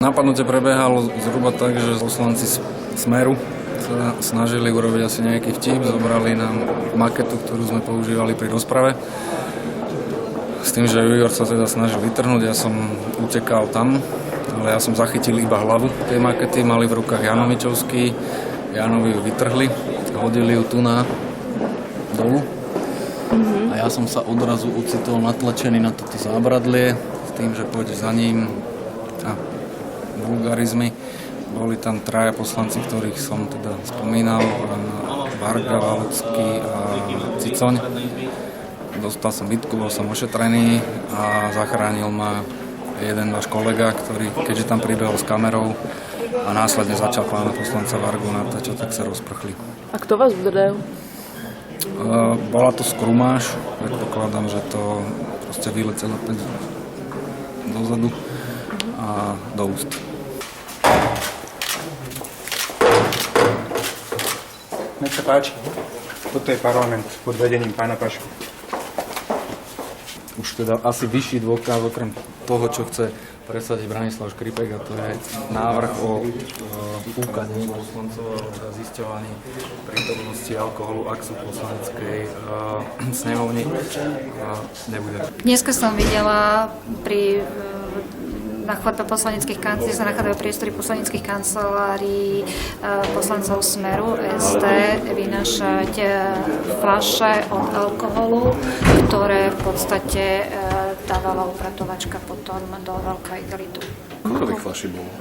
Napadnutie prebiehalo zhruba tak, že poslanci Smeru sa snažili urobiť asi nejaký vtip, zobrali nám maketu, ktorú sme používali pri rozprave. S tým, že Igor sa teda snažil vytrhnúť, ja som utekal tam, ale ja som zachytil iba hlavu tej makety, mali v rukách Janovičovský, Janovi ju vytrhli, hodili ju tu dolu a ja som sa odrazu ocitol natlačený na toto zábradlie s tým, že pôjde za ním a vulgarizmy. Boli tam traja poslanci, ktorých som teda spomínal, Varga, Valocký a Cicoň. Dostal som bitku, bol som ošetrený a zachránil ma jeden váš kolega, ktorý, keďže tam pribehol s kamerou a následne začal pána poslanca Vargu natáčať, tak sa rozprchli. A kto vás udrel? Bola to skrumáž, predpokladám, že to proste vyletelo dozadu a do úst. Nech sa páči, toto je parlament pod vedením pána Pašku. Už teda asi vyšší dôkaz okrem toho, čo chce presadiť Branislav Škripek, a to je návrh o fúkaní poslancov a zisťovaní prítomnosti alkoholu, ak sú v poslaneckej snemovni, nebude. Dneska som videla na chodbe poslaneckých kancelárií, sa nachádzajú priestory poslaneckých kancelárií poslancov Smeru SD vynášať fľaše od alkoholu, ktoré v podstate dávala upratovačka potom do veľkého igelitu. Koľko fľaší bolo?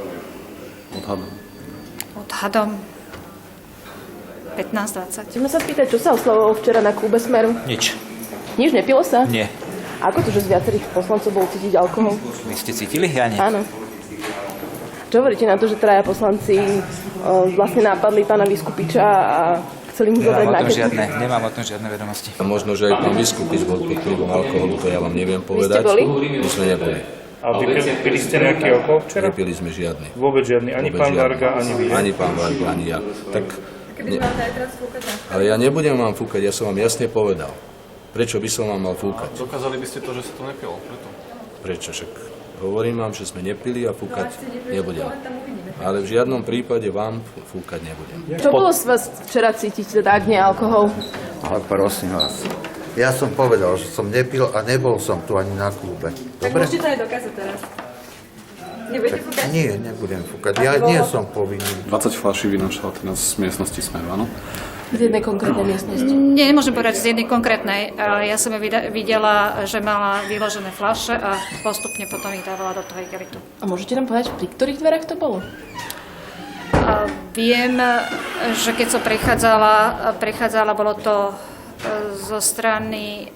Odhadom? Odhadom 15-20. Chceme sa spýtať, čo sa oslavovalo včera na klube Smeru? Nič. Nič, nepilo sa? Nie. Ako to, že z viacerých poslancov bol cítiť alkohol? Vy ste cítili? Ja nie. Áno. Čo hovoríte na to, že traja poslanci vlastne napadli pána Vyskupiča a chceli mu zobrať maketu? Nemám o tom žiadne vedomosti. A možno, že aj pán Vyskupič bol pod vplyvom alkoholu, to ja vám neviem povedať. Vy ste boli? My sme neboli. A pili ste nejaký alkohol včera? Nepili sme žiadny. Vôbec žiadny, ani Vôbec pán žiadny. Varga, ani vy. Ani pán Varga, ani ja. Tak, ale ja nebudem vám fúkať, ja som vám jasne povedal. Prečo by som vám mal fúkať? Dokázali by ste to, že sa to nepilo, preto? Prečo? Však hovorím vám, že sme nepili a fúkať nebudem. Ale v žiadnom prípade vám fúkať nebudem. Čo bolo z vás včera cítiť, teda ak nie alkohol? Ale prosím vás, ja som povedal, že som nepil a nebol som tu ani na klube. Tak Dobre? môžete to aj dokázať teraz. Nebudete fúkať? Nie, nebudem fúkať. Ja nie som povinný. 20 fľaší vynášal teraz z miestnosti Smeru, áno? Z jednej konkrétnej miestnosti. Nie, nemôžem povedať z jednej konkrétnej, ale ja som ju videla, že mala vyložené fľaše a postupne potom ich dávala do toho igelitu. A môžete nám povedať, pri ktorých dverách to bolo? Viem, že keď som prechádzala, bolo to zo strany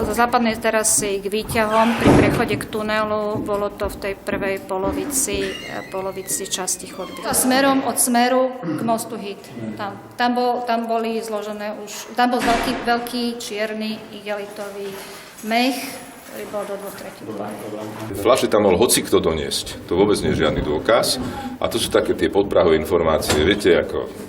zo západnej terasy k výťahom, pri prechode k tunelu, bolo to v tej prvej polovici časti chodby. A smerom od Smeru k mostu Hit. Tam boli zložené už, tam bol veľký čierny igelitový mech, ktorý bol do 2/3. Fľaše tam mohol hocikto doniesť. To vôbec nie je žiadny dôkaz. A to sú také tie podprahové informácie. Viete, ako...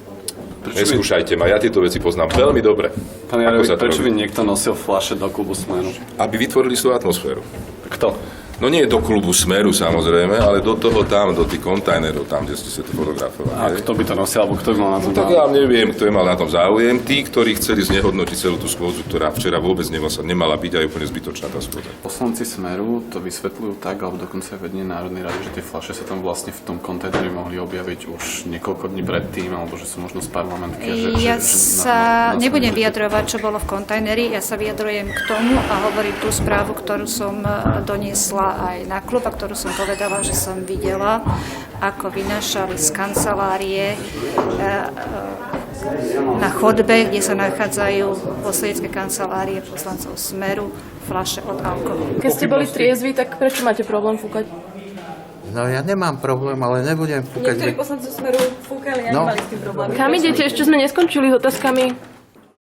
Neskúšajte ma, ja tieto veci poznám veľmi dobre. Pán Jarovík, prečo by niekto nosil fľaše do klubu Smeru? Aby vytvorili svoju atmosféru. Kto? No nie do klubu Smeru samozrejme, ale do toho tam, do tých kontajnerov, tam, kde ste sa to fotografovali. A kto by to nosil, alebo kto by mal na tom tak ja neviem, kto je mal na tom záujem. Tí, ktorí chceli znehodnotiť celú tú schôdzu, ktorá včera vôbec nemala byť a je úplne zbytočná tá schôdza. Poslanci Smeru to vysvetľujú tak, alebo dokonca aj vedenie Národnej rady, že tie fľaše sa tam vlastne v tom kontajneri mohli objaviť už niekoľko dní predtým, alebo že sú možno z parlamentky. Ja sa nebudem vyjadrovať, čo bolo v kontajneri, ja sa vyjadrujem k tomu a hovorím tú správu, ktorú som doniesla aj na klub, a ktorú som povedala, že som videla, ako vynášali z kancelárie na chodbe, kde sa nachádzajú poslanecké kancelárie poslancov Smeru, fľaše od alkoholu. Keď ste boli triezvi, tak prečo máte problém fúkať? No ja nemám problém, ale nebudem fúkať. Niektorí poslanci Smeru fúkali a nemali s tým problém. Kam idete? Ešte sme neskončili s otázkami.